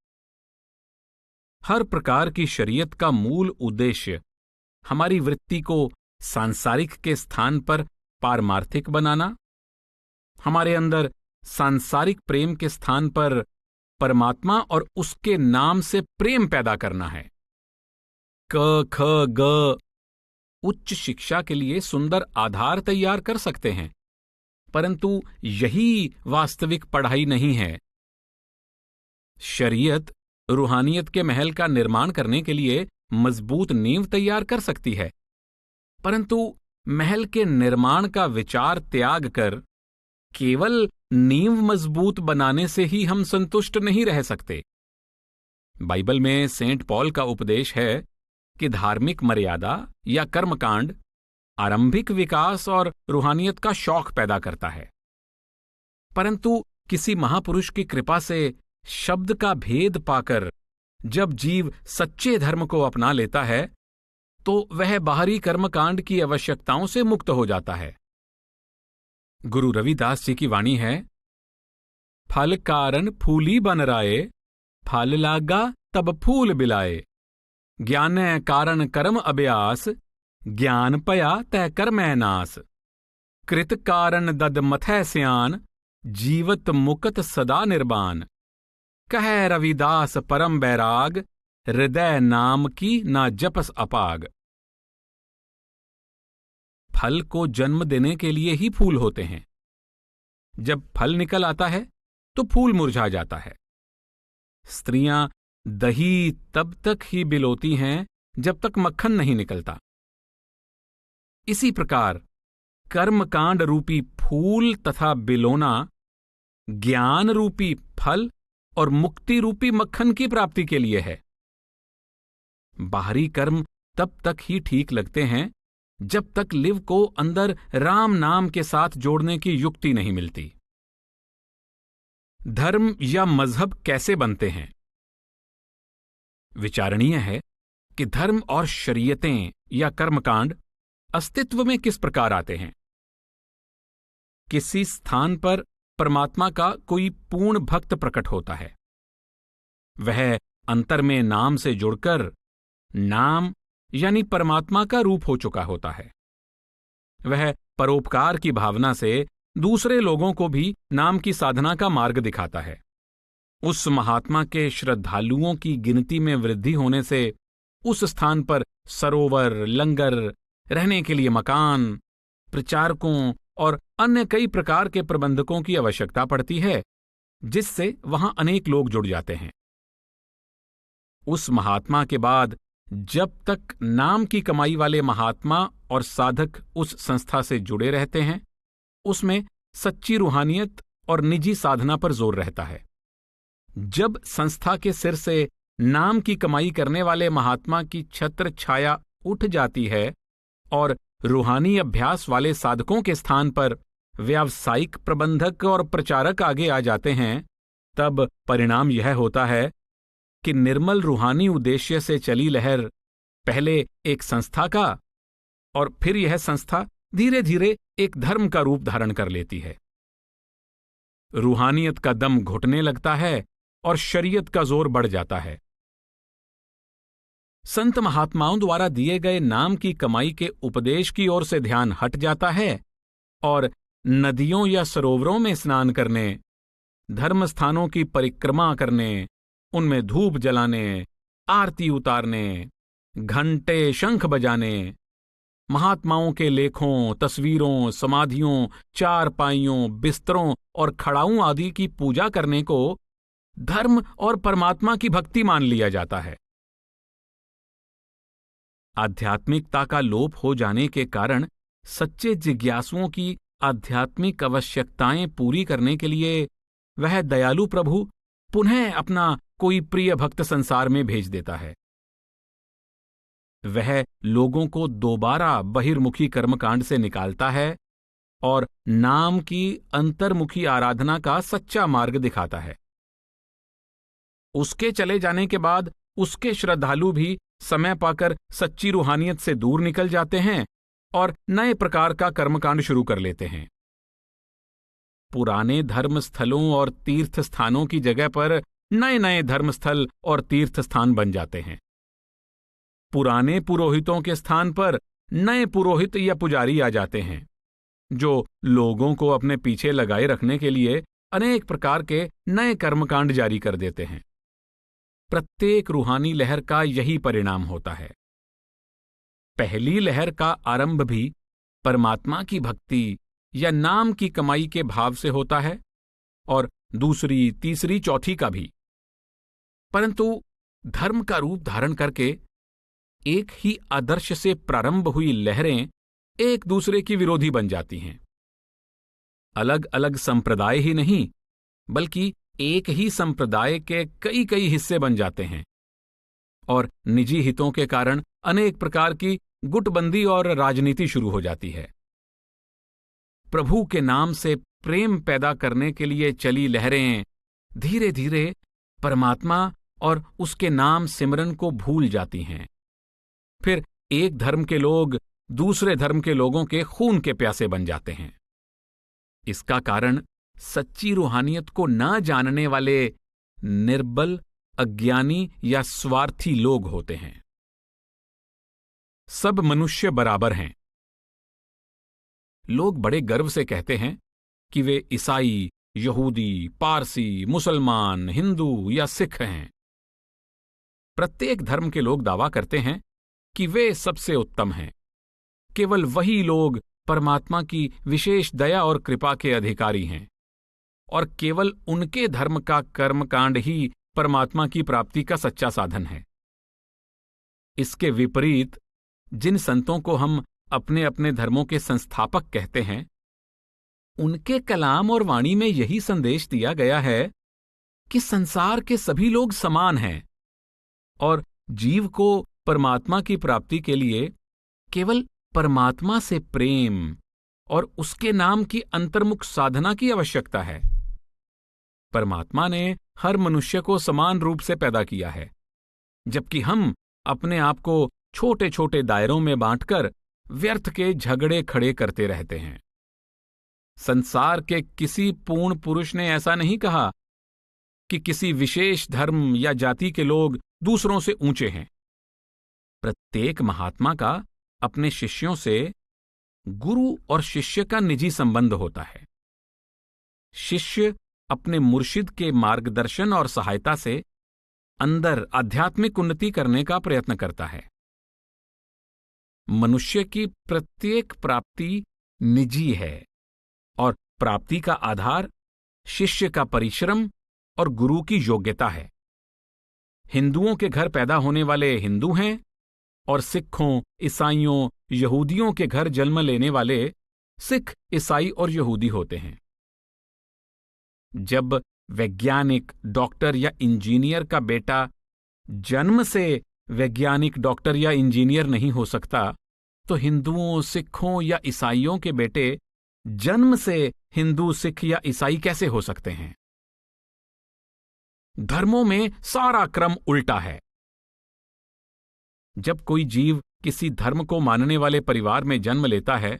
हर प्रकार की शरीयत का मूल उद्देश्य हमारी वृत्ति को सांसारिक के स्थान पर पारमार्थिक बनाना, हमारे अंदर सांसारिक प्रेम के स्थान पर परमात्मा और उसके नाम से प्रेम पैदा करना है। क ख ग उच्च शिक्षा के लिए सुंदर आधार तैयार कर सकते हैं, परंतु यही वास्तविक पढ़ाई नहीं है। शरीयत रूहानियत के महल का निर्माण करने के लिए मजबूत नींव तैयार कर सकती है, परंतु महल के निर्माण का विचार त्याग कर केवल नींव मजबूत बनाने से ही हम संतुष्ट नहीं रह सकते। बाइबल में सेंट पॉल का उपदेश है कि धार्मिक मर्यादा या कर्मकांड आरंभिक विकास और रूहानियत का शौक पैदा करता है, परंतु किसी महापुरुष की कृपा से शब्द का भेद पाकर जब जीव सच्चे धर्म को अपना लेता है तो वह बाहरी कर्मकांड की आवश्यकताओं से मुक्त हो जाता है। गुरु रविदास जी की वाणी है, फल कारण फूली बन राए, फल लागा तब फूल बिलाए, ज्ञान कारण कर्म अभ्यास, ज्ञान पया तय कर्मै नास, कृत कारण दद मथै स्यान, जीवत मुकत सदा निर्बान, कह रविदास परम बैराग, हृदय नाम की ना जपस अपाग। फल को जन्म देने के लिए ही फूल होते हैं। जब फल निकल आता है तो फूल मुरझा जाता है। स्त्रियां दही तब तक ही बिलोती हैं जब तक मक्खन नहीं निकलता। इसी प्रकार कर्मकांड रूपी फूल तथा बिलोना ज्ञान रूपी फल और मुक्ति रूपी मक्खन की प्राप्ति के लिए है। बाहरी कर्म तब तक ही ठीक लगते हैं जब तक लिव को अंदर राम नाम के साथ जोड़ने की युक्ति नहीं मिलती। धर्म या मजहब कैसे बनते हैं? विचारणीय है कि धर्म और शरीयतें या कर्मकांड अस्तित्व में किस प्रकार आते हैं। किसी स्थान पर परमात्मा का कोई पूर्ण भक्त प्रकट होता है। वह अंतर में नाम से जुड़कर नाम यानी परमात्मा का रूप हो चुका होता है। वह परोपकार की भावना से दूसरे लोगों को भी नाम की साधना का मार्ग दिखाता है। उस महात्मा के श्रद्धालुओं की गिनती में वृद्धि होने से उस स्थान पर सरोवर, लंगर, रहने के लिए मकान, प्रचारकों और अन्य कई प्रकार के प्रबंधकों की आवश्यकता पड़ती है, जिससे वहां अनेक लोग जुड़ जाते हैं। उस महात्मा के बाद जब तक नाम की कमाई वाले महात्मा और साधक उस संस्था से जुड़े रहते हैं, उसमें सच्ची रूहानियत और निजी साधना पर जोर रहता है। जब संस्था के सिर से नाम की कमाई करने वाले महात्मा की छत्र छाया उठ जाती है और रूहानी अभ्यास वाले साधकों के स्थान पर व्यावसायिक प्रबंधक और प्रचारक आगे आ जाते हैं, तब परिणाम यह होता है कि निर्मल रूहानी उद्देश्य से चली लहर पहले एक संस्था का और फिर यह संस्था धीरे धीरे एक धर्म का रूप धारण कर लेती है। रूहानियत का दम घुटने लगता है और शरीयत का जोर बढ़ जाता है। संत महात्माओं द्वारा दिए गए नाम की कमाई के उपदेश की ओर से ध्यान हट जाता है और नदियों या सरोवरों में स्नान करने, धर्म स्थानों की परिक्रमा करने, उनमें धूप जलाने, आरती उतारने, घंटे शंख बजाने, महात्माओं के लेखों, तस्वीरों, समाधियों, चारपाइयों, बिस्तरों और खड़ाऊं आदि की पूजा करने को धर्म और परमात्मा की भक्ति मान लिया जाता है। आध्यात्मिकता का लोप हो जाने के कारण सच्चे जिज्ञासुओं की आध्यात्मिक आवश्यकताएं पूरी करने के लिए वह दयालु प्रभु पुनः अपना कोई प्रिय भक्त संसार में भेज देता है। वह लोगों को दोबारा बहिर्मुखी कर्मकांड से निकालता है और नाम की अंतर्मुखी आराधना का सच्चा मार्ग दिखाता है। उसके चले जाने के बाद उसके श्रद्धालु भी समय पाकर सच्ची रूहानियत से दूर निकल जाते हैं और नए प्रकार का कर्मकांड शुरू कर लेते हैं। पुराने धर्म स्थलों और तीर्थ स्थानों की जगह पर नए नए धर्मस्थल और तीर्थ स्थान बन जाते हैं। पुराने पुरोहितों के स्थान पर नए पुरोहित या पुजारी आ जाते हैं, जो लोगों को अपने पीछे लगाए रखने के लिए अनेक प्रकार के नए कर्मकांड जारी कर देते हैं। प्रत्येक रूहानी लहर का यही परिणाम होता है। पहली लहर का आरंभ भी परमात्मा की भक्ति या नाम की कमाई के भाव से होता है और दूसरी, तीसरी, चौथी का भी। परंतु धर्म का रूप धारण करके एक ही आदर्श से प्रारंभ हुई लहरें एक दूसरे की विरोधी बन जाती हैं। अलग अलग संप्रदाय ही नहीं, बल्कि एक ही संप्रदाय के कई कई हिस्से बन जाते हैं और निजी हितों के कारण अनेक प्रकार की गुटबंदी और राजनीति शुरू हो जाती है। प्रभु के नाम से प्रेम पैदा करने के लिए चली लहरें धीरे धीरे परमात्मा और उसके नाम सिमरन को भूल जाती हैं। फिर एक धर्म के लोग दूसरे धर्म के लोगों के खून के प्यासे बन जाते हैं। इसका कारण सच्ची रूहानियत को न जानने वाले निर्बल, अज्ञानी या स्वार्थी लोग होते हैं। सब मनुष्य बराबर हैं। लोग बड़े गर्व से कहते हैं कि वे ईसाई, यहूदी, पारसी, मुसलमान, हिंदू या सिख हैं। प्रत्येक धर्म के लोग दावा करते हैं कि वे सबसे उत्तम हैं। केवल वही लोग परमात्मा की विशेष दया और कृपा के अधिकारी हैं और केवल उनके धर्म का कर्मकांड ही परमात्मा की प्राप्ति का सच्चा साधन है। इसके विपरीत जिन संतों को हम अपने अपने धर्मों के संस्थापक कहते हैं, उनके कलाम और वाणी में यही संदेश दिया गया है कि संसार के सभी लोग समान हैं और जीव को परमात्मा की प्राप्ति के लिए केवल परमात्मा से प्रेम और उसके नाम की अंतर्मुख साधना की आवश्यकता है। परमात्मा ने हर मनुष्य को समान रूप से पैदा किया है, जबकि हम अपने आप को छोटे छोटे दायरों में बांटकर व्यर्थ के झगड़े खड़े करते रहते हैं। संसार के किसी पूर्ण पुरुष ने ऐसा नहीं कहा कि किसी विशेष धर्म या जाति के लोग दूसरों से ऊंचे हैं। प्रत्येक महात्मा का अपने शिष्यों से गुरु और शिष्य का निजी संबंध होता है। शिष्य अपने मुर्शिद के मार्गदर्शन और सहायता से अंदर आध्यात्मिक उन्नति करने का प्रयत्न करता है। मनुष्य की प्रत्येक प्राप्ति निजी है और प्राप्ति का आधार शिष्य का परिश्रम और गुरु की योग्यता है। हिंदुओं के घर पैदा होने वाले हिंदू हैं और सिखों, ईसाइयों, यहूदियों के घर जन्म लेने वाले सिख, ईसाई और यहूदी होते हैं। जब वैज्ञानिक, डॉक्टर या इंजीनियर का बेटा जन्म से वैज्ञानिक, डॉक्टर या इंजीनियर नहीं हो सकता, तो हिंदुओं, सिखों या ईसाइयों के बेटे जन्म से हिंदू, सिख या ईसाई कैसे हो सकते हैं? धर्मों में सारा क्रम उल्टा है। जब कोई जीव किसी धर्म को मानने वाले परिवार में जन्म लेता है,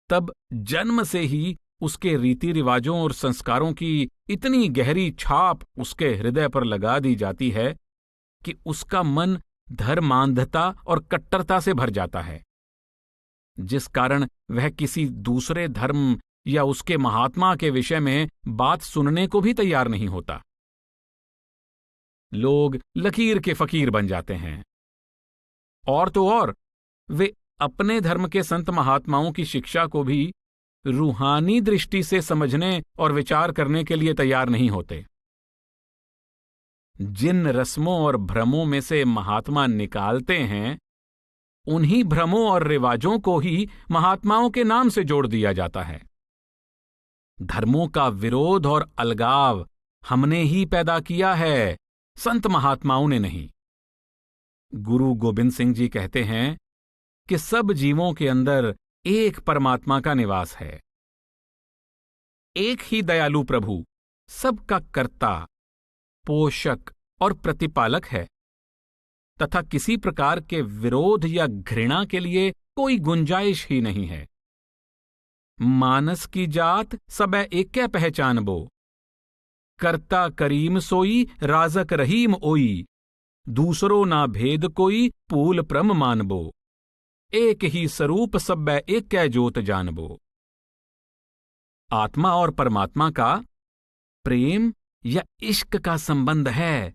तब जन्म से ही उसके रीति रिवाजों और संस्कारों की इतनी गहरी छाप उसके हृदय पर लगा दी जाती है कि उसका मन धर्मांधता और कट्टरता से भर जाता है, जिस कारण वह किसी दूसरे धर्म या उसके महात्मा के विषय में बात सुनने को भी तैयार नहीं होता। लोग लकीर के फकीर बन जाते हैं। और तो और वे अपने धर्म के संत महात्माओं की शिक्षा को भी रूहानी दृष्टि से समझने और विचार करने के लिए तैयार नहीं होते। जिन रस्मों और भ्रमों में से महात्मा निकालते हैं, उन्हीं भ्रमों और रिवाजों को ही महात्माओं के नाम से जोड़ दिया जाता है। धर्मों का विरोध और अलगाव हमने ही पैदा किया है, संत महात्माओं ने नहीं। गुरु गोबिंद सिंह जी कहते हैं कि सब जीवों के अंदर एक परमात्मा का निवास है। एक ही दयालु प्रभु सबका कर्ता, पोषक और प्रतिपालक है तथा किसी प्रकार के विरोध या घृणा के लिए कोई गुंजाइश ही नहीं है। मानस की जात सबे एकै पहचान बो, कर्ता करीम सोई राजक रहीम ओई, दूसरो ना भेद कोई पूल प्रम मानबो, एक ही स्वरूप सबे एकै जोत जानबो। आत्मा और परमात्मा का प्रेम या इश्क का संबंध है,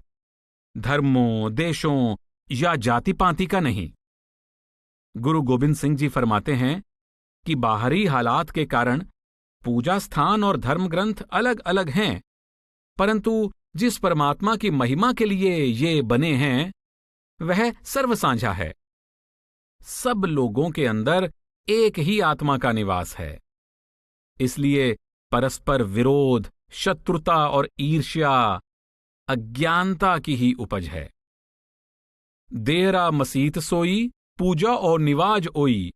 धर्मों, देशों या जाति पांति का नहीं। गुरु गोबिंद सिंह जी फरमाते हैं कि बाहरी हालात के कारण पूजा स्थान और धर्म ग्रंथ अलग अलग हैं, परंतु जिस परमात्मा की महिमा के लिए ये बने हैं वह सर्वसांझा है। सब लोगों के अंदर एक ही आत्मा का निवास है, इसलिए परस्पर विरोध, शत्रुता और ईर्ष्या अज्ञानता की ही उपज है। देरा मसीत सोई पूजा और निवाज ओई,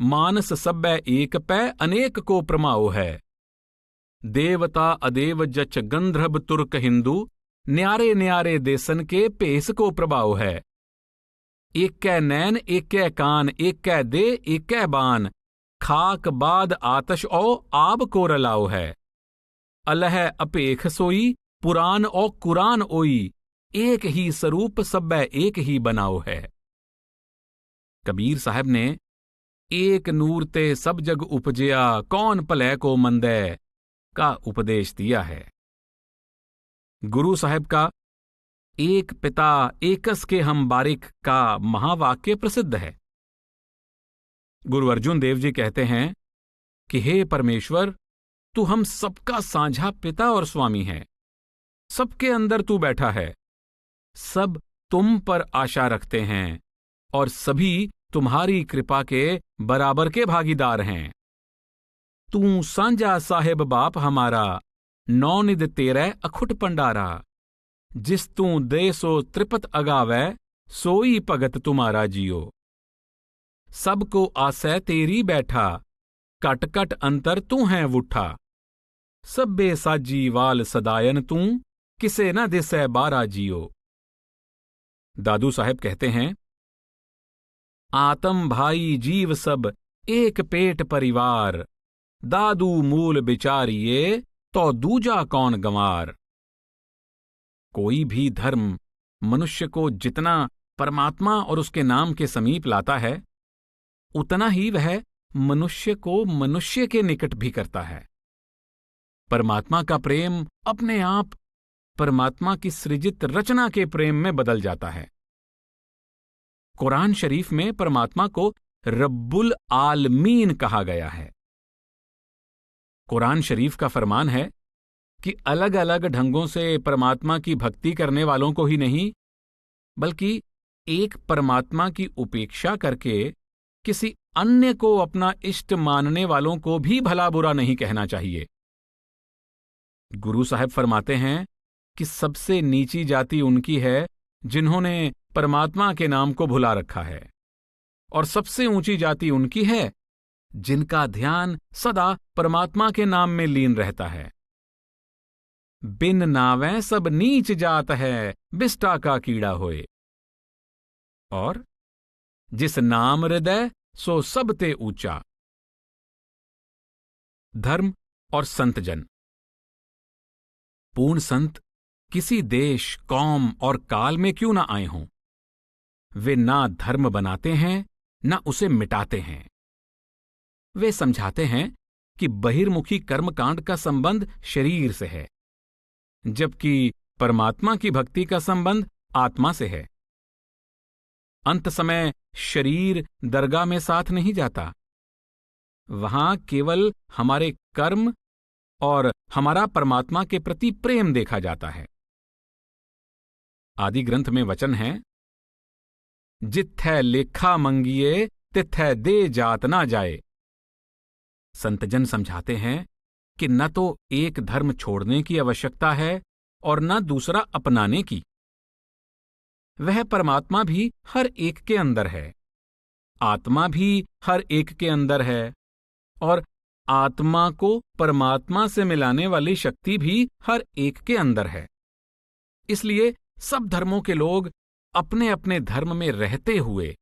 मानस सब्बै एक पै अनेक को प्रमाओ है। देवता अदेव जच गंधर्व तुर्क हिंदू, न्यारे न्यारे देसन के पेस को प्रभाव है। एकै नैन एकै कान एकै दे एकै बान, खाक बाद आतश ओ आब को रलाओ है। अलह अपेख सोई पुराण ओ कुरान ओई, एक ही स्वरूप सब्बै एक ही बनाओ है। कबीर साहब ने एक नूर ते सब जग उपजया, कौन भलै को मंदै का उपदेश दिया है। गुरु साहब का एक पिता एकस के हम बारिक का महावाक्य प्रसिद्ध है। गुरु अर्जुन देव जी कहते हैं कि हे परमेश्वर, तू हम सबका साझा पिता और स्वामी है। सबके अंदर तू बैठा है, सब तुम पर आशा रखते हैं और सभी तुम्हारी कृपा के बराबर के भागीदार हैं। तू सांझा साहिब बाप हमारा, नौनिध तेरे अखुट पंडारा। जिस तू दे सो त्रिपत अगावै, सोई भगत तुम्हारा जियो। सबको आसै तेरी बैठा, कट कट अंतर तू है वुठा। सब्बे साजी वाल सदायन तू, किसे न दिसै बारा जियो। दादू साहब कहते हैं, आतम भाई जीव सब एक पेट परिवार, दादू मूल बिचारिये तो दूजा कौन गंवार। कोई भी धर्म मनुष्य को जितना परमात्मा और उसके नाम के समीप लाता है, उतना ही वह मनुष्य को मनुष्य के निकट भी करता है। परमात्मा का प्रेम अपने आप परमात्मा की सृजित रचना के प्रेम में बदल जाता है। कुरान शरीफ में परमात्मा को रब्बुल आलमीन कहा गया है। कुरान शरीफ का फरमान है कि अलग अलग ढंगों से परमात्मा की भक्ति करने वालों को ही नहीं, बल्कि एक परमात्मा की उपेक्षा करके किसी अन्य को अपना इष्ट मानने वालों को भी भला बुरा नहीं कहना चाहिए। गुरु साहब फरमाते हैं कि सबसे नीची जाति उनकी है जिन्होंने परमात्मा के नाम को भुला रखा है, और सबसे ऊंची जाति उनकी है जिनका ध्यान सदा परमात्मा के नाम में लीन रहता है। बिन नावें सब नीच जात है, बिष्टा का कीड़ा होए। और जिस नाम हृदय सो सब ते ऊंचा। धर्म और संतजन। पूर्ण संत किसी देश, कौम और काल में क्यों ना आए हों, वे ना धर्म बनाते हैं ना उसे मिटाते हैं। वे समझाते हैं कि बहिर्मुखी कर्मकांड का संबंध शरीर से है, जबकि परमात्मा की भक्ति का संबंध आत्मा से है। अंत समय शरीर दरगाह में साथ नहीं जाता, वहां केवल हमारे कर्म और हमारा परमात्मा के प्रति प्रेम देखा जाता है। आदि ग्रंथ में वचन है, जिथै लेखा मंगिए तिथै दे जात ना जाए। संतजन समझाते हैं कि न तो एक धर्म छोड़ने की आवश्यकता है और न दूसरा अपनाने की। वह परमात्मा भी हर एक के अंदर है, आत्मा भी हर एक के अंदर है, और आत्मा को परमात्मा से मिलाने वाली शक्ति भी हर एक के अंदर है। इसलिए सब धर्मों के लोग अपने अपने धर्म में रहते हुए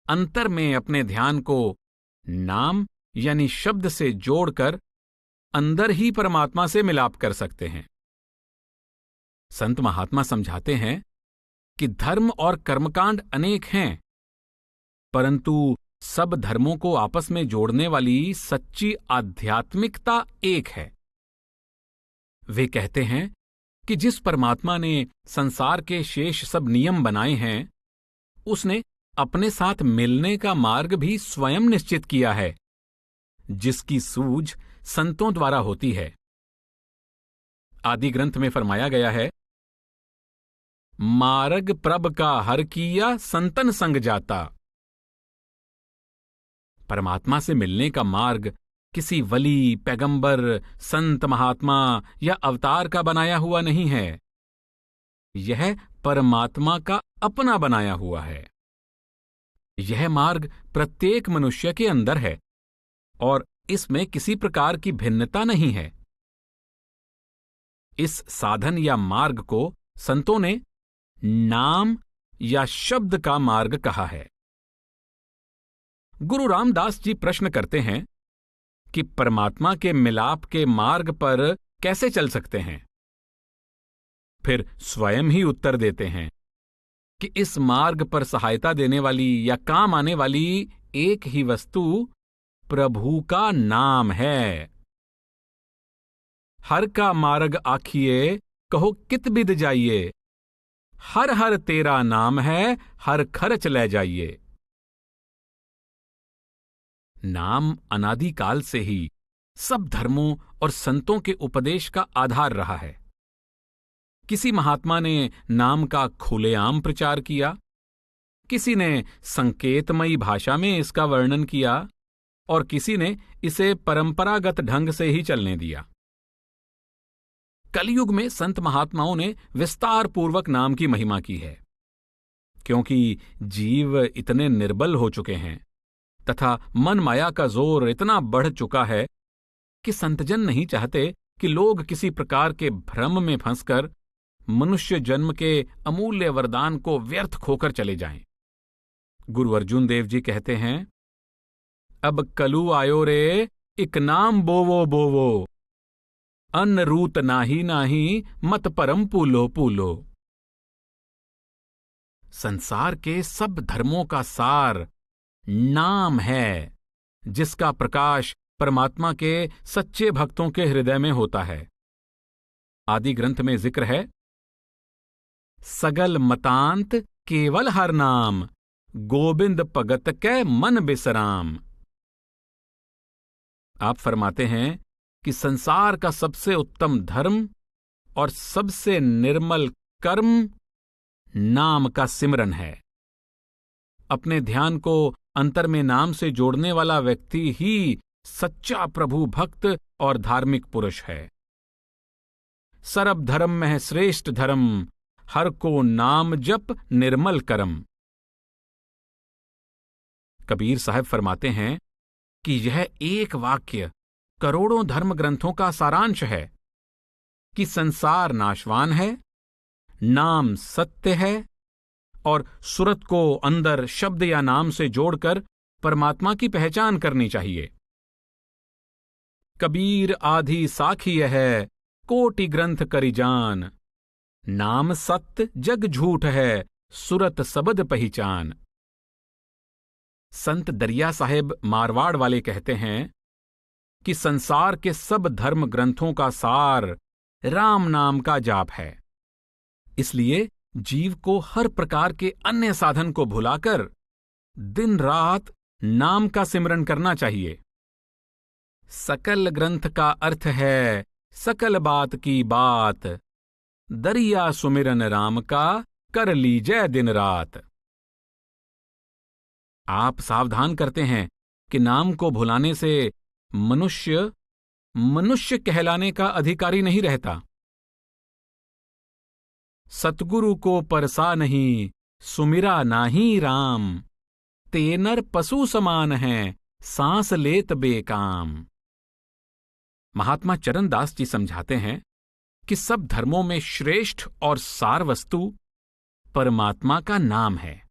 अंतर में अपने ध्यान को नाम यानी शब्द से जोड़कर अंदर ही परमात्मा से मिलाप कर सकते हैं। संत महात्मा समझाते हैं कि धर्म और कर्मकांड अनेक हैं, परंतु सब धर्मों को आपस में जोड़ने वाली सच्ची आध्यात्मिकता एक है। वे कहते हैं कि जिस परमात्मा ने संसार के शेष सब नियम बनाए हैं, उसने अपने साथ मिलने का मार्ग भी स्वयं निश्चित किया है, जिसकी सूझ संतों द्वारा होती है। आदि ग्रंथ में फरमाया गया है, मार्ग प्रभ का हर किया संतन संग जाता। परमात्मा से मिलने का मार्ग किसी वली, पैगंबर, संत, महात्मा या अवतार का बनाया हुआ नहीं है। यह परमात्मा का अपना बनाया हुआ है। यह मार्ग प्रत्येक मनुष्य के अंदर है और इसमें किसी प्रकार की भिन्नता नहीं है। इस साधन या मार्ग को संतों ने नाम या शब्द का मार्ग कहा है। गुरु रामदास जी प्रश्न करते हैं कि परमात्मा के मिलाप के मार्ग पर कैसे चल सकते हैं। फिर स्वयं ही उत्तर देते हैं कि इस मार्ग पर सहायता देने वाली या काम आने वाली एक ही वस्तु प्रभु का नाम है। हर का मार्ग आखिए कहो कित बिद जाइए, हर हर तेरा नाम है हर खर्च ले जाइए। नाम अनादिकाल से ही सब धर्मों और संतों के उपदेश का आधार रहा है। किसी महात्मा ने नाम का खुलेआम प्रचार किया, किसी ने संकेतमयी भाषा में इसका वर्णन किया और किसी ने इसे परंपरागत ढंग से ही चलने दिया। कलयुग में संत महात्माओं ने विस्तार पूर्वक नाम की महिमा की है, क्योंकि जीव इतने निर्बल हो चुके हैं तथा मन माया का जोर इतना बढ़ चुका है कि संतजन नहीं चाहते कि लोग किसी प्रकार के भ्रम में फंसकर मनुष्य जन्म के अमूल्य वरदान को व्यर्थ खोकर चले जाएं। गुरु अर्जुन देव जी कहते हैं, अब कलु आयो रे इक नाम बोवो बोवो, अन्न रूत नाही नाही मत परम पूलो पूलो। संसार के सब धर्मों का सार नाम है, जिसका प्रकाश परमात्मा के सच्चे भक्तों के हृदय में होता है। आदि ग्रंथ में जिक्र है, सगल मतांत केवल हर नाम, गोविंद भगत कै मन बिसराम। आप फरमाते हैं कि संसार का सबसे उत्तम धर्म और सबसे निर्मल कर्म नाम का सिमरन है। अपने ध्यान को अंतर में नाम से जोड़ने वाला व्यक्ति ही सच्चा प्रभु भक्त और धार्मिक पुरुष है। सरब धर्म में श्रेष्ठ धर्म, हर को नाम जप निर्मल करम। कबीर साहब फरमाते हैं कि यह एक वाक्य करोड़ों धर्म ग्रंथों का सारांश है कि संसार नाशवान है, नाम सत्य है और सुरत को अंदर शब्द या नाम से जोड़कर परमात्मा की पहचान करनी चाहिए। कबीर आधी साखी है कोटि ग्रंथ करि जान, नाम सत्य जग झूठ है सुरत सबद पहचान। संत दरिया साहेब मारवाड़ वाले कहते हैं कि संसार के सब धर्म ग्रंथों का सार राम नाम का जाप है। इसलिए जीव को हर प्रकार के अन्य साधन को भुलाकर दिन रात नाम का सिमरन करना चाहिए। सकल ग्रंथ का अर्थ है सकल बात की बात, दरिया सुमिरन राम का कर लीजय दिन रात। आप सावधान करते हैं कि नाम को भुलाने से मनुष्य मनुष्य कहलाने का अधिकारी नहीं रहता। सतगुरु को परसा नहीं, सुमिरा नाही राम, ते नर पशु समान है, सांस लेत बेकाम। महात्मा चरणदास जी समझाते हैं कि सब धर्मों में श्रेष्ठ और सार वस्तु परमात्मा का नाम है,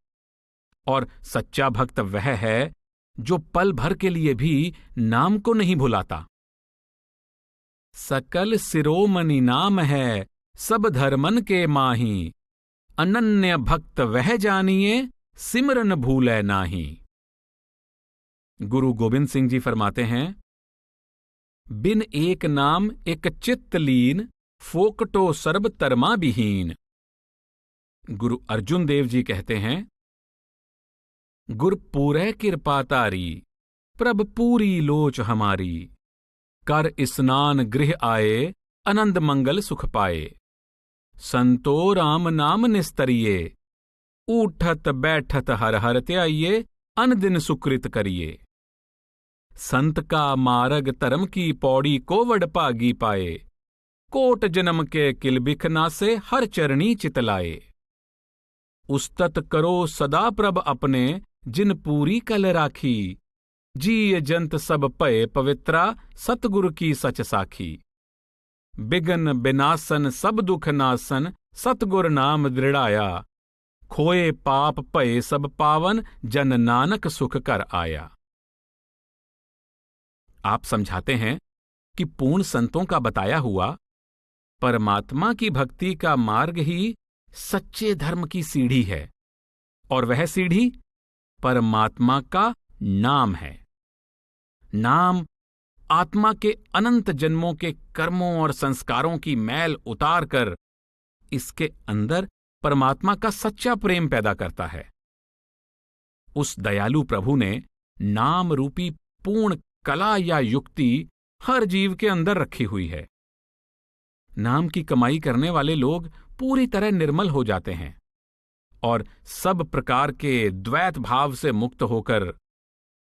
और सच्चा भक्त वह है जो पल भर के लिए भी नाम को नहीं भुलाता। सकल शिरोमणि नाम है, सब धर्मन के माही, अनन्य भक्त वह जानिए, सिमरन भूलै नाही। गुरु गोविंद सिंह जी फरमाते हैं, बिन एक नाम एक चित्त लीन, फोकटो सर्ब तरमा विहीन। गुरु अर्जुन देव जी कहते हैं, गुर पूरै कृपा तारी, प्रभ पूरी लोच हमारी, कर स्नान गृह आए, आनंद मंगल सुख पाए, संतो राम नाम निस्तरिये, उठत बैठत हर हर त्याइये, अन दिन सुकृत करिए। संत का मार्ग धर्म की पौड़ी को वड भागी पाए, कोट जन्म के किल बिख नासे, हर चरणी चितलाए। उस्तत करो सदा प्रभ अपने, जिन पूरी कल राखी, जीय जंत सब भय पवित्रा, सतगुरु की सच साखी। बिगन बिनासन सब दुख नासन, सतगुर नाम दृढ़ाया, खोए पाप भय सब पावन, जन नानक सुख कर आया। आप समझाते हैं कि पूर्ण संतों का बताया हुआ परमात्मा की भक्ति का मार्ग ही सच्चे धर्म की सीढ़ी है, और वह सीढ़ी परमात्मा का नाम है। नाम आत्मा के अनंत जन्मों के कर्मों और संस्कारों की मैल उतारकर इसके अंदर परमात्मा का सच्चा प्रेम पैदा करता है। उस दयालु प्रभु ने नाम रूपी पूर्ण कला या युक्ति हर जीव के अंदर रखी हुई है। नाम की कमाई करने वाले लोग पूरी तरह निर्मल हो जाते हैं और सब प्रकार के द्वैत भाव से मुक्त होकर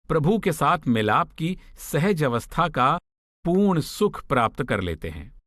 प्रभु के साथ मिलाप की सहज अवस्था का पूर्ण सुख प्राप्त कर लेते हैं।